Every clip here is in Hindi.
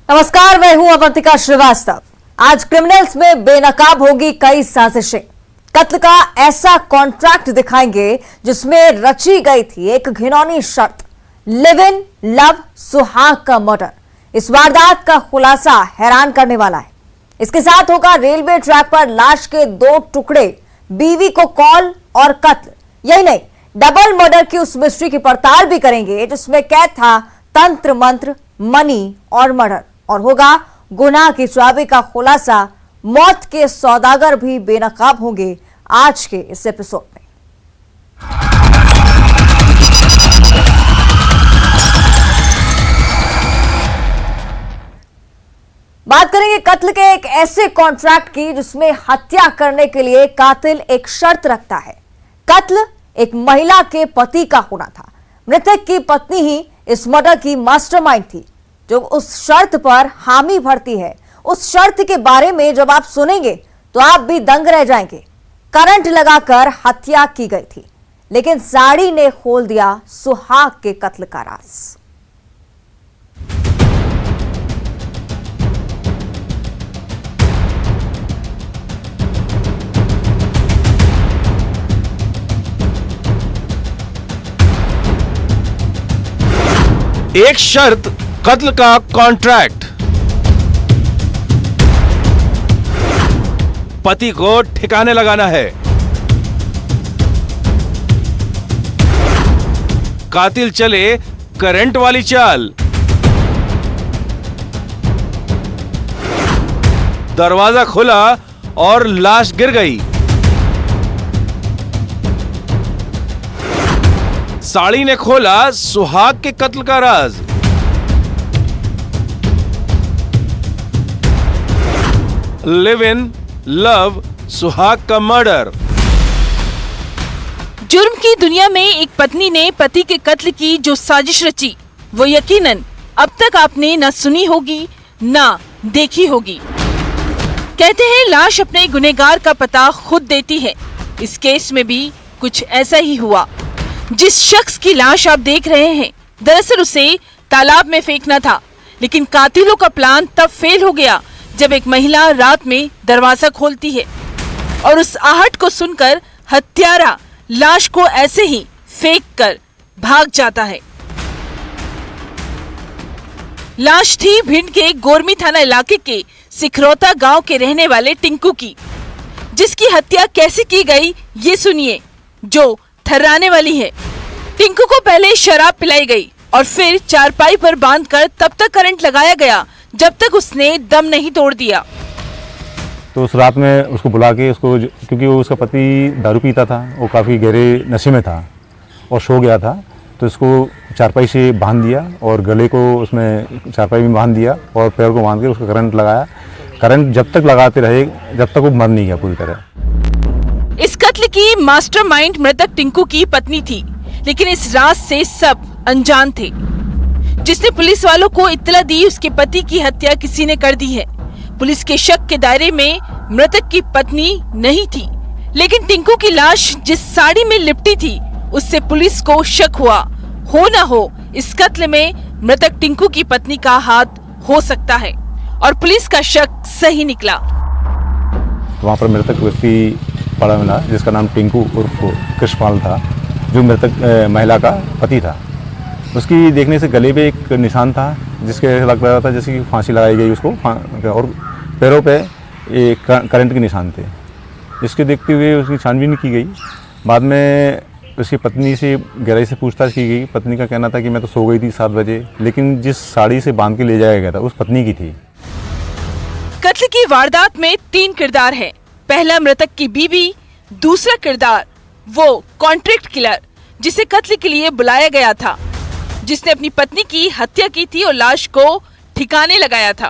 नमस्कार, मैं हूं अवंतिका श्रीवास्तव। आज क्रिमिनल्स में बेनकाब होगी कई साजिशें। कत्ल का ऐसा कॉन्ट्रैक्ट दिखाएंगे जिसमें रची गई थी एक घिनौनी शर्त, लिव इन लव सुहाग का मर्डर। इस वारदात का खुलासा हैरान करने वाला है। इसके साथ होगा रेलवे ट्रैक पर लाश के 2 टुकड़े, बीवी को कॉल और कत्ल। यही नहीं, डबल मर्डर की उस मिस्ट्री की पड़ताल भी करेंगे जिसमें कैद था तंत्र मंत्र, मनी और मर्डर। और होगा गुनाह की चाबी का खुलासा। मौत के सौदागर भी बेनकाब होंगे आज के इस एपिसोड में। बात करेंगे कत्ल के एक ऐसे कॉन्ट्रैक्ट की जिसमें हत्या करने के लिए कातिल एक शर्त रखता है। कत्ल एक महिला के पति का होना था। मृतक की पत्नी ही इस मर्डर की मास्टरमाइंड थी जो उस शर्त पर हामी भरती है। उस शर्त के बारे में जब आप सुनेंगे तो आप भी दंग रह जाएंगे। करंट लगाकर हत्या की गई थी, लेकिन साड़ी ने खोल दिया सुहाग के कत्ल का राज। एक शर्त, कत्ल का कॉन्ट्रैक्ट। पति को ठिकाने लगाना है। कातिल चले करंट वाली चाल। दरवाजा खुला और लाश गिर गई। साड़ी ने खोला सुहाग के कत्ल का राज। लिव इन लव सुहाग का मर्डर। जुर्म की दुनिया में एक पत्नी ने पति के कत्ल की जो साजिश रची, वो यकीनन अब तक आपने न सुनी होगी न देखी होगी। कहते हैं लाश अपने गुनहगार का पता खुद देती है। इस केस में भी कुछ ऐसा ही हुआ। जिस शख्स की लाश आप देख रहे हैं, दरअसल उसे तालाब में फेंकना था, लेकिन कातिलों का प्लान तब फेल हो गया जब एक महिला रात में दरवाजा खोलती है और उस आहट को सुनकर हत्यारा लाश को ऐसे ही फेंक कर भाग जाता है। लाश थी भिंड के गोरमी थाना इलाके के सिखरौता गांव के रहने वाले टिंकू की, जिसकी हत्या कैसे की गई ये सुनिए, जो थर्राने वाली है। टिंकू को पहले शराब पिलाई गई और फिर चारपाई पर बांधकर तब तक करंट लगाया गया जब तक उसने दम नहीं तोड़ दिया। तो उस रात में उसको बुला के क्योंकि वो उसका पति दारू पीता था, वो काफ़ी गहरे नशे में था और सो गया था, तो इसको चारपाई से बांध दिया और गले को उसमें चारपाई में बांध दिया और पैर को बांध के उसको करंट लगाया। करंट जब तक लगाते रहे जब तक वो मर नहीं गया पूरी तरह। इस कत्ल की मास्टरमाइंड मृतक टिंकू की पत्नी थी, लेकिन इस राज से सब अनजान थे। जिसने पुलिस वालों को इत्तला दी उसके पति की हत्या किसी ने कर दी है। पुलिस के शक के दायरे में मृतक की पत्नी नहीं थी, लेकिन टिंकू की लाश जिस साड़ी में लिपटी थी उससे पुलिस को शक हुआ। हो ना हो इस कत्ल में मृतक टिंकू की पत्नी का हाथ हो सकता है और पुलिस का शक सही निकला। वहाँ पर मृतक व्यक्ति पड़ा मिला जिसका नाम टिंकू उर्फ कृष्णपाल था, जो मृतक महिला का पति था। उसकी देखने से गले पे एक निशान था जिसके लग रहा था जैसे कि फांसी लगाई गई उसको, और पैरों पे एक करंट के निशान थे। इसके देखते हुए उसकी छानबीन की गई। बाद में उसकी पत्नी से गहराई से पूछताछ की गई। पत्नी का कहना था कि मैं तो सो गई थी 7 बजे, लेकिन जिस साड़ी से बांध के ले जाया गया था उस पत्नी की थी। कत्ल की वारदात में 3 किरदार हैं। पहला मृतक की बीवी, दूसरा किरदार वो कॉन्ट्रैक्ट किलर जिसे कत्ल के लिए बुलाया गया था, जिसने अपनी पत्नी की हत्या की थी और लाश को ठिकाने लगाया था।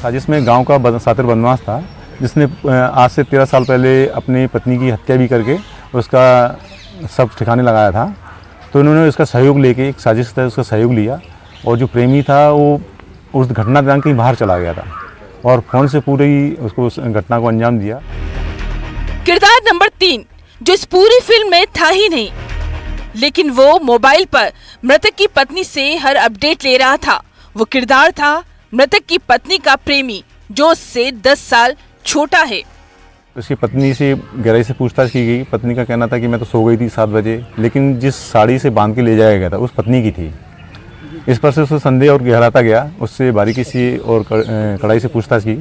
साजिश में गांव का सातिर बदमाश था जिसने आज से 13 साल पहले अपनी पत्नी की हत्या भी करके उसका सब ठिकाने लगाया था। तो उन्होंने उसका सहयोग लेके, एक साजिश था उसका सहयोग लिया, और जो प्रेमी था वो उस घटना दिनांक कहीं बाहर चला गया था और फोन से पूरी उसको उस घटना को अंजाम दिया। किरदार नंबर 3 जो इस पूरी फिल्म में था ही नहीं, लेकिन वो मोबाइल पर मृतक की पत्नी से हर अपडेट ले रहा था। वो किरदार था मृतक की पत्नी का प्रेमी जो उससे 10 साल छोटा है। उसकी पत्नी से गहराई से पूछताछ की गई। पत्नी का कहना था कि मैं तो सो गई थी 7 बजे, लेकिन जिस साड़ी से बांध के ले जाया गया था उस पत्नी की थी। इस पर से उसको संदेह और गहराता गया। उससे बारीकी से और कड़ाई से पूछताछ की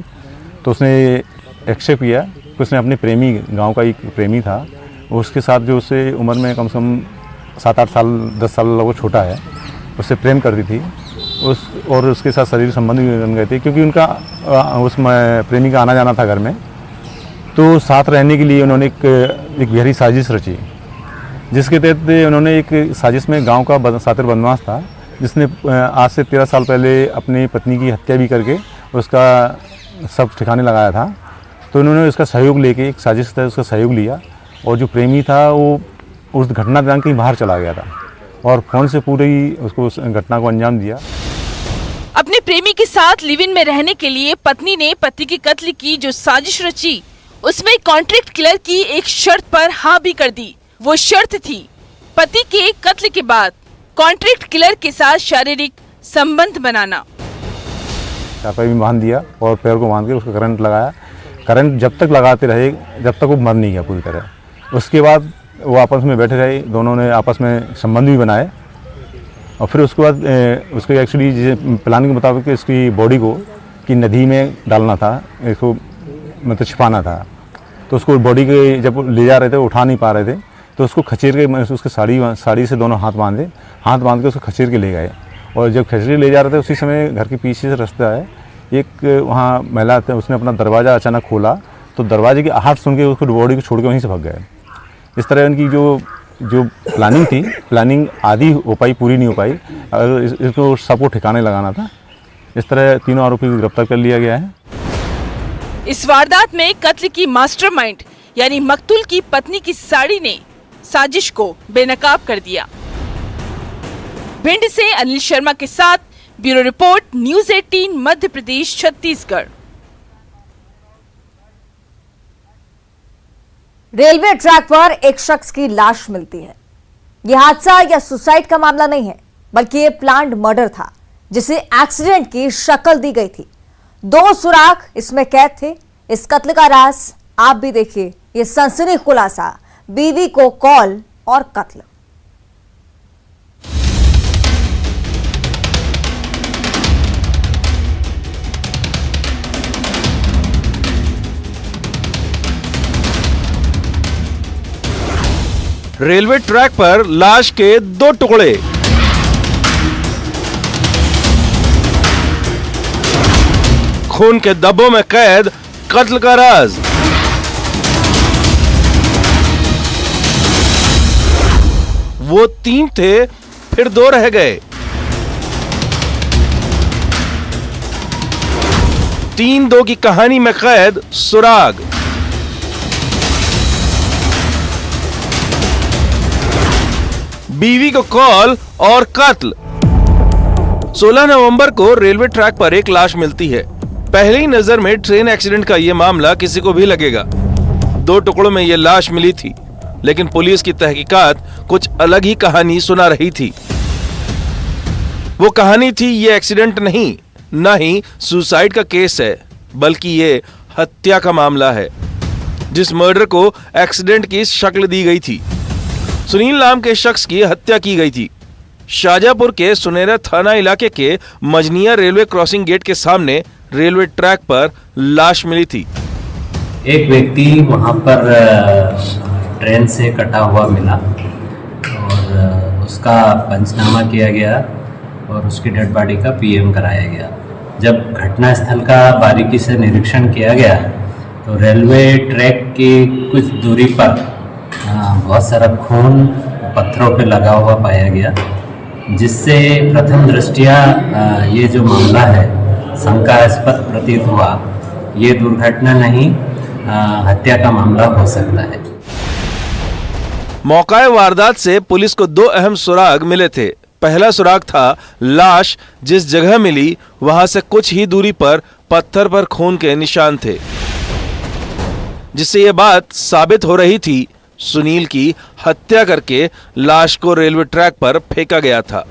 तो उसने एक्सेप्ट किया कि उसने अपने प्रेमी, गांव का एक प्रेमी था, उसके साथ जो उससे उम्र में कम से कम 7-8 साल 10 साल वो छोटा है, उससे प्रेम करती थी और उसके साथ शरीर संबंध भी बन गए थे, क्योंकि उनका उस प्रेमी का आना जाना था घर में। तो साथ रहने के लिए उन्होंने एक गहरी साजिश रची, जिसके तहत उन्होंने एक साजिश में गांव का सातिर बदमाश था, जिसने आज से 13 साल पहले अपनी पत्नी की हत्या भी करके उसका सब ठिकाने लगाया था। तो उन्होंने उसका सहयोग लेके, एक साजिश था, उसका सहयोग लिया और जो प्रेमी था वो उस घटना दिनांक कहीं बाहर चला गया था और फ़ोन से पूरी उसको उस घटना को अंजाम दिया। अपने प्रेमी के साथ लिव इन में रहने के लिए पत्नी ने पति के कत्ल की जो साजिश रची, उसमें कॉन्ट्रैक्ट किलर की एक शर्त पर हाँ भी कर दी। वो शर्त थी पति के कत्ल के बाद कॉन्ट्रैक्ट किलर के साथ शारीरिक संबंध बनाना। चापाई भी बांध दिया और पैर को बांध के उसको करंट लगाया। करंट जब तक लगाते रहे जब तक वो मर नहीं गया पूरी तरह। उसके बाद वो आपस में बैठे रहे, दोनों ने आपस में संबंध भी बनाए और फिर उसके बाद उसको एक्चुअली प्लानिंग के मुताबिक इसकी बॉडी को कि नदी में डालना था, इसको मतलब छिपाना था। तो उसको बॉडी के जब ले जा रहे थे, उठा नहीं पा रहे थे, तो उसको खचेर के उसके साड़ी से दोनों हाथ बांध के उसको खचेर के ले गए। और जब खचेर ले जा रहे थे उसी समय घर के पीछे से रास्ता है, एक वहाँ महिला थे, उसने अपना दरवाज़ा अचानक खोला तो दरवाजे की आहट सुन के उसको बॉडी को छोड़ के वहीं से भाग गए। इस तरह उनकी जो प्लानिंग थी, प्लानिंग आधी हो पाई, पूरी नहीं हो पाई। अगर इसको सबको ठिकाने लगाना था। इस तरह तीनों आरोपी को गिरफ्तार कर लिया गया है। इस वारदात में कत्ल की मास्टरमाइंड यानी मकतूल की पत्नी की साड़ी ने साजिश को बेनकाब कर दिया। भिंड से अनिल शर्मा के साथ bureau report, news 18 Madhya Pradesh Chhattisgarh. Railway track पर एक शख्स की लाश मिलती है। यह हादसा या सुसाइड का मामला नहीं है, बल्कि ये प्लान्ड मर्डर था जिसे एक्सीडेंट की शक्ल दी गई थी। 2 सुराग इसमें कैद थे। इस कत्ल का राज आप भी देखिए। ये सनसनी खुलासा, बीवी को कॉल और कत्ल। रेलवे ट्रैक पर लाश के 2 टुकड़े। खून के धब्बों में कैद कत्ल का राज। वो 3 थे, फिर 2 रह गए। 3-2 की कहानी में कैद सुराग। बीवी को कॉल और कत्ल। 16 नवंबर को रेलवे ट्रैक पर एक लाश मिलती है। पहली नजर में ट्रेन एक्सीडेंट का यह मामला किसी को भी लगेगा। 2 टुकड़ों में यह लाश मिली थी, लेकिन पुलिस की तहकीकात कुछ अलग ही कहानी सुना रही थी। वो कहानी थी ये एक्सीडेंट नहीं, ना ही सुसाइड का केस है, बल्कि ये हत्या का मामला है, जिस मर्डर को एक्सीडेंट की शक्ल दी गई थी। सुनील नाम के शख्स की हत्या की गई थी। शाजापुर के सुनेरा थाना इलाके के मजनिया रेलवे क्रॉसिंग गेट के सामने रेलवे ट्रैक पर लाश मिली थी। एक व्यक्ति वहां पर ट्रेन से कटा हुआ मिला और उसका पंचनामा किया गया और उसकी डेड बॉडी का पीएम कराया गया। जब घटनास्थल का बारीकी से निरीक्षण किया गया तो रेलवे ट्रैक की कुछ दूरी पर बहुत सारा खून पत्थरों पे लगा हुआ पाया गया, जिससे प्रथम दृष्टिया ये जो मामला है शंकास्पद प्रतीत हुआ। ये दुर्घटना नहीं, हत्या का मामला हो सकता है। मौकाए वारदात से पुलिस को 2 अहम सुराग मिले थे। पहला सुराग था लाश जिस जगह मिली वहां से कुछ ही दूरी पर पत्थर पर खून के निशान थे, जिससे यह बात साबित हो रही थी सुनील की हत्या करके लाश को रेलवे ट्रैक पर फेंका गया था।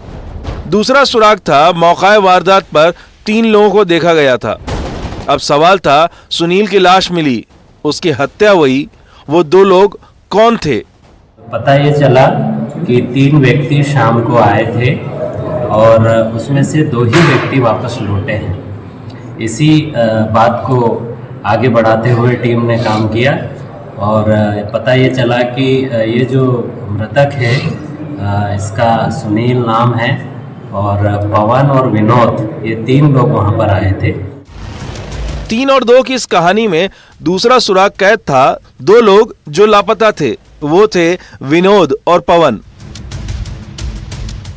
दूसरा सुराग था मौकाए वारदात पर 3 लोगों को देखा गया था। अब सवाल था, सुनील की लाश मिली, उसकी हत्या हुई, वो 2 लोग कौन थे? पता ये चला कि 3 व्यक्ति शाम को आए थे और उसमें से 2 ही व्यक्ति वापस लौटे हैं। इसी बात को आगे बढ़ाते हुए टीम ने काम किया और पता ये चला कि ये जो मृतक है इसका सुनील नाम है और पवन और विनोद, ये 3 लोग वहाँ पर आए थे। 3 और 2 की इस कहानी में दूसरा सुराग कैद था। 2 लोग जो लापता थे वो थे विनोद और पवन।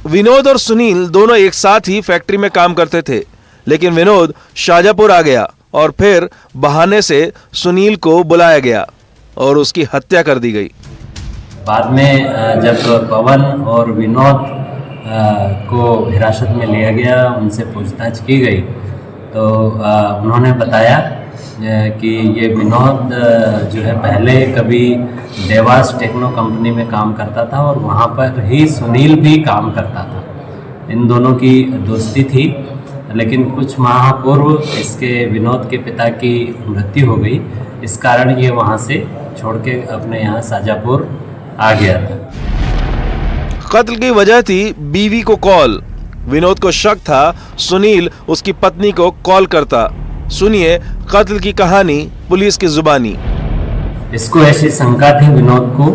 विनोद और सुनील दोनों एक साथ ही फैक्ट्री में काम करते थे, लेकिन विनोद शाजापुर आ गया और फिर बहाने से सुनील को बुलाया गया और उसकी हत्या कर दी गई। बाद में जब पवन और विनोद को हिरासत में लिया गया, उनसे पूछताछ की गई तो उन्होंने बताया कि ये विनोद जो है पहले कभी देवास टेक्नो कंपनी में काम करता था और वहाँ पर ही सुनील भी काम करता था। इन दोनों की दोस्ती थी, लेकिन कुछ माह पूर्व इसके विनोद के पिता की मृत्यु हो गई। इस कारण ये वहाँ से छोड़ के अपने यहाँ शाजापुर आ गया था। कत्ल की वजह थी बीवी को कॉल। विनोद को शक था सुनील उसकी पत्नी को कॉल करता। सुनिए कत्ल की कहानी पुलिस की जुबानी। इसको ऐसी शंका थी विनोद को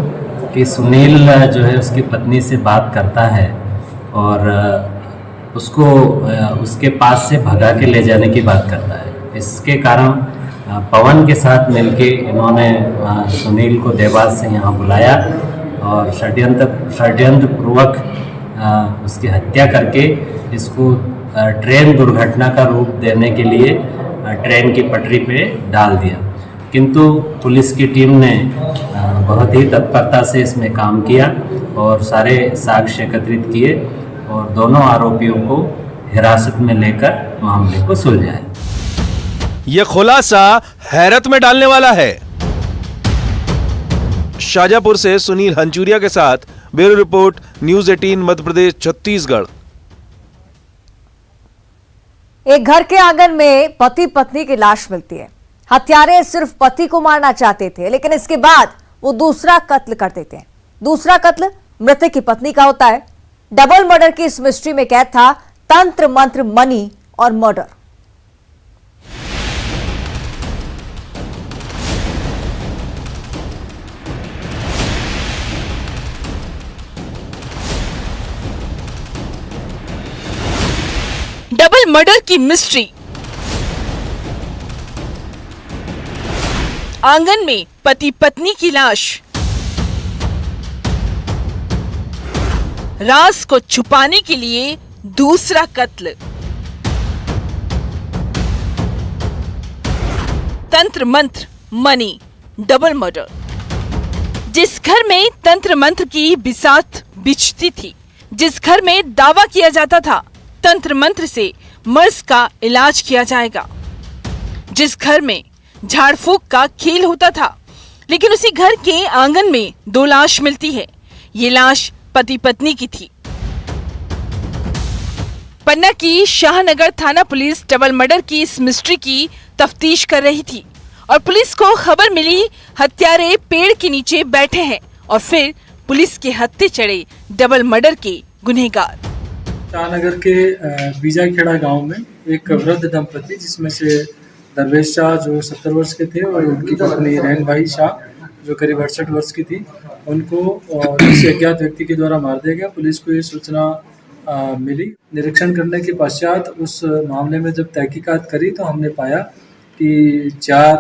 कि सुनील जो है उसकी पत्नी से बात करता है और उसको उसके पास से भगा के ले जाने की बात करता है। इसके कारण पवन के साथ मिलके इन्होंने सुनील को देवास से यहाँ बुलाया और षड्यंत्र पूर्वक उसकी हत्या करके इसको ट्रेन दुर्घटना का रूप देने के लिए ट्रेन की पटरी पे डाल दिया। किंतु पुलिस की टीम ने बहुत ही तत्परता से इसमें काम किया और सारे साक्ष्य एकत्रित किए और दोनों आरोपियों को हिरासत में लेकर मामले को सुलझाया। यह खुलासा हैरत में डालने वाला है। शाजापुर से सुनील हंचूरिया के साथ bureau report, news 18 Madhya Pradesh Chhattisgarh. एक घर के आंगन में पति पत्नी की लाश मिलती है। हत्यारे सिर्फ पति को मारना चाहते थे, लेकिन इसके बाद वो दूसरा कत्ल कर देते हैं। दूसरा कत्ल मृतक की पत्नी का होता है। डबल मर्डर की इस मिस्ट्री में कैद था तंत्र मंत्र, मनी और मर्डर। डबल मर्डर की मिस्ट्री। आंगन में पति पत्नी की लाश। राज को छुपाने के लिए दूसरा कत्ल। तंत्र मंत्र, मनी, डबल मर्डर। जिस घर में तंत्र मंत्र की बिसात बिछती थी, जिस घर में दावा किया जाता था तंत्र मंत्र से मर्ज का इलाज किया जाएगा, जिस घर में झाड़ फूक का खेल होता था, लेकिन उसी घर के आंगन में 2 लाश मिलती है। ये लाश पति पत्नी की थी। पन्ना की शाहनगर थाना पुलिस डबल मर्डर की इस मिस्ट्री की तफ्तीश कर रही थी और पुलिस को खबर मिली हत्यारे पेड़ के नीचे बैठे हैं और फिर पुलिस के हत्थे चढ़े डबल मर्डर के गुनहगार। शाहनगर के बीजाखेड़ा गांव में एक वृद्ध दंपति, जिसमें से दरवेश शाह जो 70 वर्ष के थे और उनकी पत्नी रहन भाई शाह जो करीब 68 वर्ष की थी, उनको किसी अज्ञात व्यक्ति के द्वारा मार दिया गया। पुलिस को ये सूचना मिली। निरीक्षण करने के पश्चात उस मामले में जब तहकीकात करी तो हमने पाया कि 4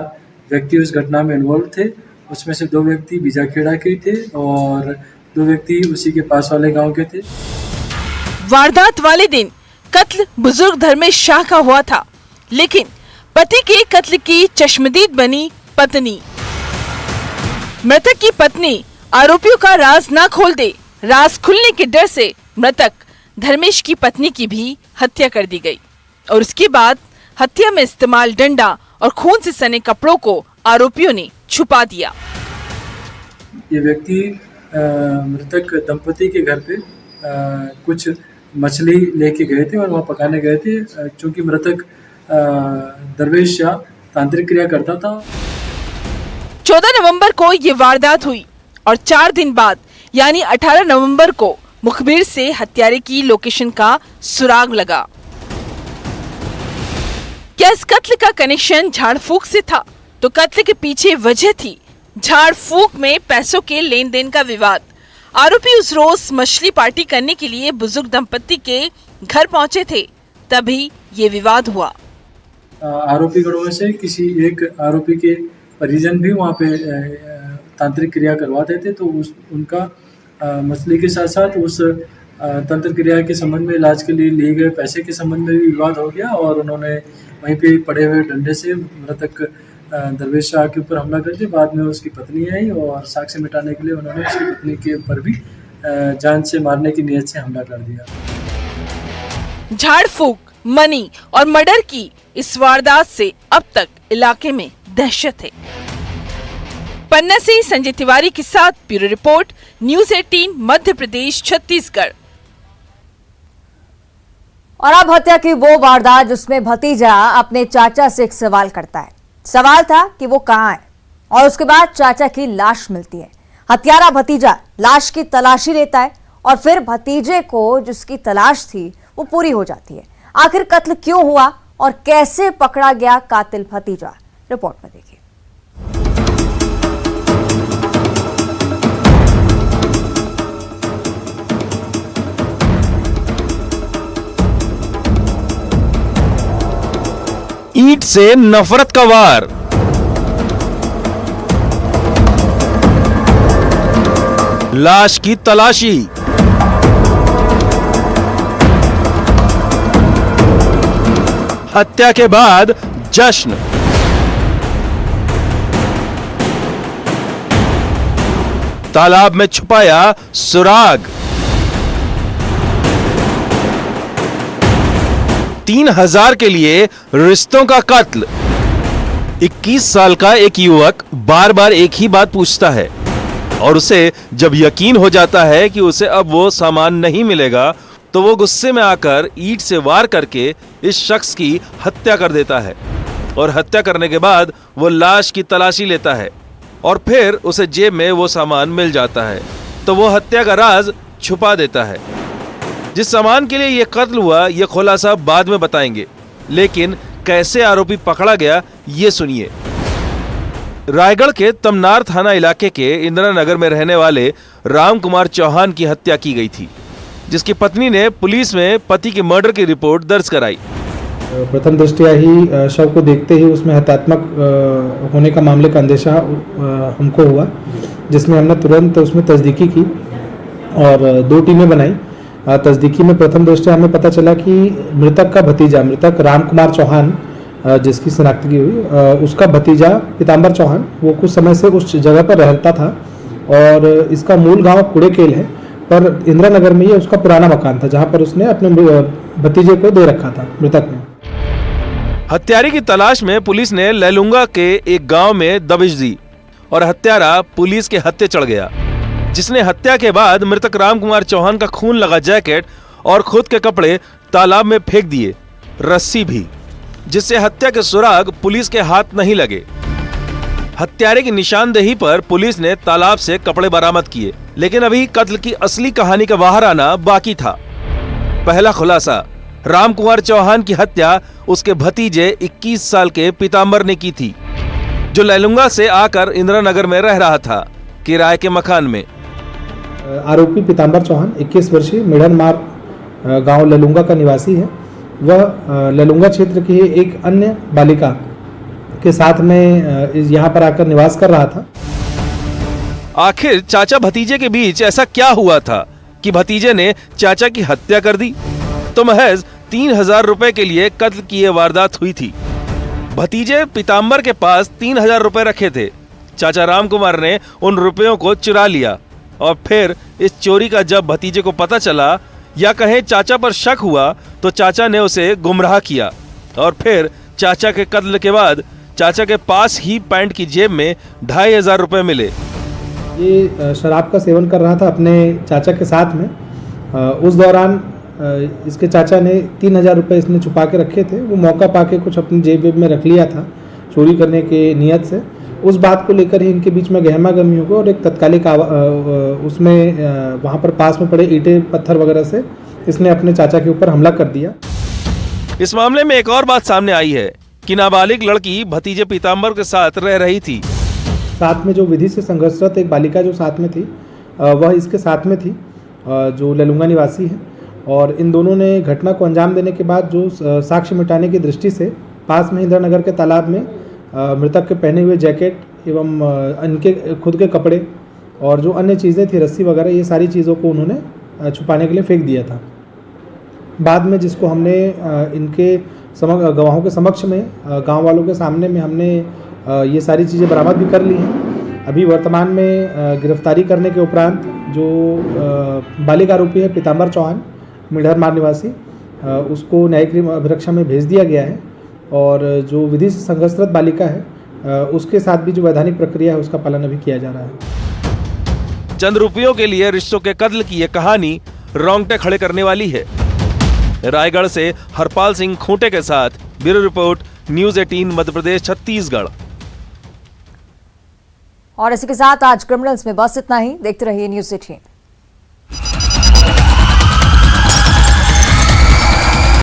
व्यक्ति उस घटना में इन्वॉल्व थे। उसमें से 2 व्यक्ति बीजाखेड़ा के थे और 2 व्यक्ति उसी के पास वाले गांव के थे। वारदात वाले दिन कत्ल बुजुर्ग धर्मेश शाह का हुआ था, लेकिन पति के कत्ल की चश्मदीद बनी पत्नी। मृतक की पत्नी आरोपियों का राज ना खोल दे, राज खुलने के डर से मृतक धर्मेश की पत्नी की भी हत्या कर दी गई और उसके बाद हत्या में इस्तेमाल डंडा और खून से सने कपड़ों को आरोपियों ने छुपा दिया। ये व्यक्ति मृतक दंपति के घर पे कुछ मछली लेके गए थे और वहाँ पकाने गए थे। चूँकि मृतक दरवेश शाह तांत्रिक क्रिया करता था। 14 नवंबर को ये वारदात हुई और 4 दिन बाद यानी 18 नवंबर को मुखबिर से हत्यारे की लोकेशन का सुराग लगा। क्या इस कत्ल का कनेक्शन झाड़ फूक से था? तो कत्ल के पीछे वजह थी झाड़ फूक में पैसों के लेन देन का विवाद। आरोपी उस रोज मछली पार्टी करने के लिए बुजुर्ग दंपत्ति के घर पहुंचे थे, तभी ये विवाद हुआ। आरोपी गणों में से किसी एक आरोपी के परिजन भी वहाँ पे तांत्रिक क्रिया करवाते थे, तो उनका मछली के साथ साथ उस तंत्र क्रिया के संबंध में इलाज के लिए लिए गए पैसे के संबंध में भी विवाद हो गया और उन्होंने वहीं पे पड़े हुए डंडे से मृतक दरवेश शाह के ऊपर हमला कर दिया। बाद में उसकी पत्नी आई और साक्ष्य मिटाने के लिए उन्होंने उसकी पत्नी के ऊपर भी जान से मारने की नीयत से हमला कर दिया। झाड़ फूक, मनी और मर्डर की इस वारदात से अब तक इलाके में दहशत है। पन्ना से संजय तिवारी के साथ bureau report, news 18 Madhya Pradesh Chhattisgarh. और अब हत्या की वो वारदात जिसमें भतीजा अपने चाचा से एक सवाल करता है। सवाल था कि वो कहाँ है और उसके बाद चाचा की लाश मिलती है। हत्यारा भतीजा लाश की तलाशी लेता है और फिर भतीजे को जिसकी तलाश थी वो पूरी हो जाती है। आखिर कत्ल क्यों हुआ और कैसे पकड़ा गया कातिल भतीजा, रिपोर्ट में देखिए। ईंट से नफरत का वार। लाश की तलाशी। हत्या के बाद जश्न। तालाब में छुपाया सुराग। 3000 के लिए रिश्तों का कत्ल। 21 साल का एक युवक बार बार एक ही बात पूछता है और उसे जब यकीन हो जाता है कि उसे अब वो सामान नहीं मिलेगा तो वो गुस्से में आकर ईंट से वार करके इस शख्स की हत्या कर देता है और हत्या करने के बाद वो लाश की तलाशी लेता है और फिर उसे जेब में वो सामान मिल जाता है तो वो हत्या का राज छुपा देता है। जिस सामान के लिए ये कत्ल हुआ ये खुलासा बाद में बताएंगे, लेकिन कैसे आरोपी पकड़ा गया ये सुनिए। रायगढ़ के तमनार थाना इलाके के इंदिरा नगर में रहने वाले राम कुमार चौहान की हत्या की गई थी, जिसकी पत्नी ने पुलिस में पति के मर्डर की रिपोर्ट दर्ज कराई। प्रथम दृष्टया ही शव को देखते ही उसमें हत्यात्मक होने का मामले का अंदेशा हमको हुआ, जिसमें हमने तुरंत उसमें तस्दीकी की और 2 टीमें बनाई। तस्दीकी में प्रथम दृष्टया हमें पता चला कि मृतक का भतीजा, मृतक राम कुमार चौहान जिसकी शनाख्ती हुई, उसका भतीजा पीताम्बर चौहान वो कुछ समय से उस जगह पर रहता था और इसका मूल गांव कुड़ेकेल है, पर इंदिरा नगर में ये उसका पुराना मकान था जहां पर उसने अपने भतीजे को दे रखा था मृतक ने। हत्यारे की तलाश में पुलिस ने लैलूंगा के एक गांव में दबिश दी और हत्यारा पुलिस के हत्थे चढ़ गया, जिसने हत्या के बाद मृतक राम कुमार चौहान का खून लगा जैकेट और खुद के कपड़े तालाब में फेंक दिए, रस्सी भी, जिससे हत्या के सुराग पुलिस के हाथ नहीं लगे। हत्यारे की निशानदेही पर पुलिस ने तालाब से कपड़े बरामद किए, लेकिन अभी कत्ल की असली कहानी का बाहर आना बाकी था। पहला खुलासा, राम कुमार चौहान की हत्या उसके भतीजे 21 साल के पीताम्बर ने की थी, जो लैलूंगा से आकर इंदिरा नगर में रह रहा था किराए के मकान में। आरोपी पीताम्बर चौहान 21 वर्षीय मेढ़नमार गांव लैलूंगा का निवासी है। वह लैलूंगा क्षेत्र की एक अन्य बालिका के साथ में यहाँ पर आकर निवास कर रहा था। आखिर चाचा भतीजे के बीच ऐसा क्या हुआ था कि भतीजे ने चाचा की हत्या कर दी? तो महज 3000 रुपए के लिए कत्ल की ये वारदात हुई थी। भतीजे पीताम्बर के पास 3000 रुपए रखे थे। चाचा राम कुमार ने उन रुपयों को चुरा लिया और फिर इस चोरी का जब भतीजे को पता चला या कहें चाचा पर शक हुआ तो चाचा ने उसे गुमराह किया और फिर चाचा के कत्ल के बाद चाचा के पास ही पैंट की जेब में 2500 रुपए मिले। ये शराब का सेवन कर रहा था अपने चाचा के साथ में। उस दौरान इसके चाचा ने 3,000 रुपये इसने छुपा के रखे थे। वो मौका पाके कुछ अपनी जेब वेब में रख लिया था चोरी करने के नियत से। उस बात को लेकर ही इनके बीच में गहमा गहमी हो गई और एक तत्कालिक उसमें वहाँ पर पास में पड़े ईंटें पत्थर वगैरह से इसने अपने चाचा के ऊपर हमला कर दिया। इस मामले में एक और बात सामने आई है कि नाबालिग लड़की भतीजे पीताम्बर के साथ रह रही थी। साथ में जो विधि से संघर्षरत एक बालिका जो साथ में थी वह इसके साथ में थी, जो ललुंगा निवासी है। और इन दोनों ने घटना को अंजाम देने के बाद जो साक्ष्य मिटाने की दृष्टि से पास में इंदिरानगर के तालाब में मृतक के पहने हुए जैकेट एवं इनके खुद के कपड़े और जो अन्य चीज़ें थी, रस्सी वगैरह, ये सारी चीज़ों को उन्होंने छुपाने के लिए फेंक दिया था। बाद में जिसको हमने इनके गवाहों के समक्ष में, गांव वालों के सामने में हमने ये सारी चीज़ें बरामद भी कर ली हैं। अभी वर्तमान में गिरफ्तारी करने के उपरांत जो बालिग आरोपी है पीताम्बर चौहान, मिढ़र मार्ग निवासी, उसको न्यायिक अभिरक्षा में भेज दिया गया है। और जो विधि से संघर्षरत बालिका है उसके साथ भी जो वैधानिक प्रक्रिया है उसका पालन अभी किया जा रहा है। चंद रुपयों के लिए रिश्तों के कत्ल की यह कहानी रोंगटे खड़े करने वाली है। रायगढ़ से हरपाल सिंह खूंटे के साथ bureau report, news 18 Madhya Pradesh Chhattisgarh. और इसी के साथ आज क्रिमिनल्स में बस इतना ही। देखते रहिए न्यूज़ 18।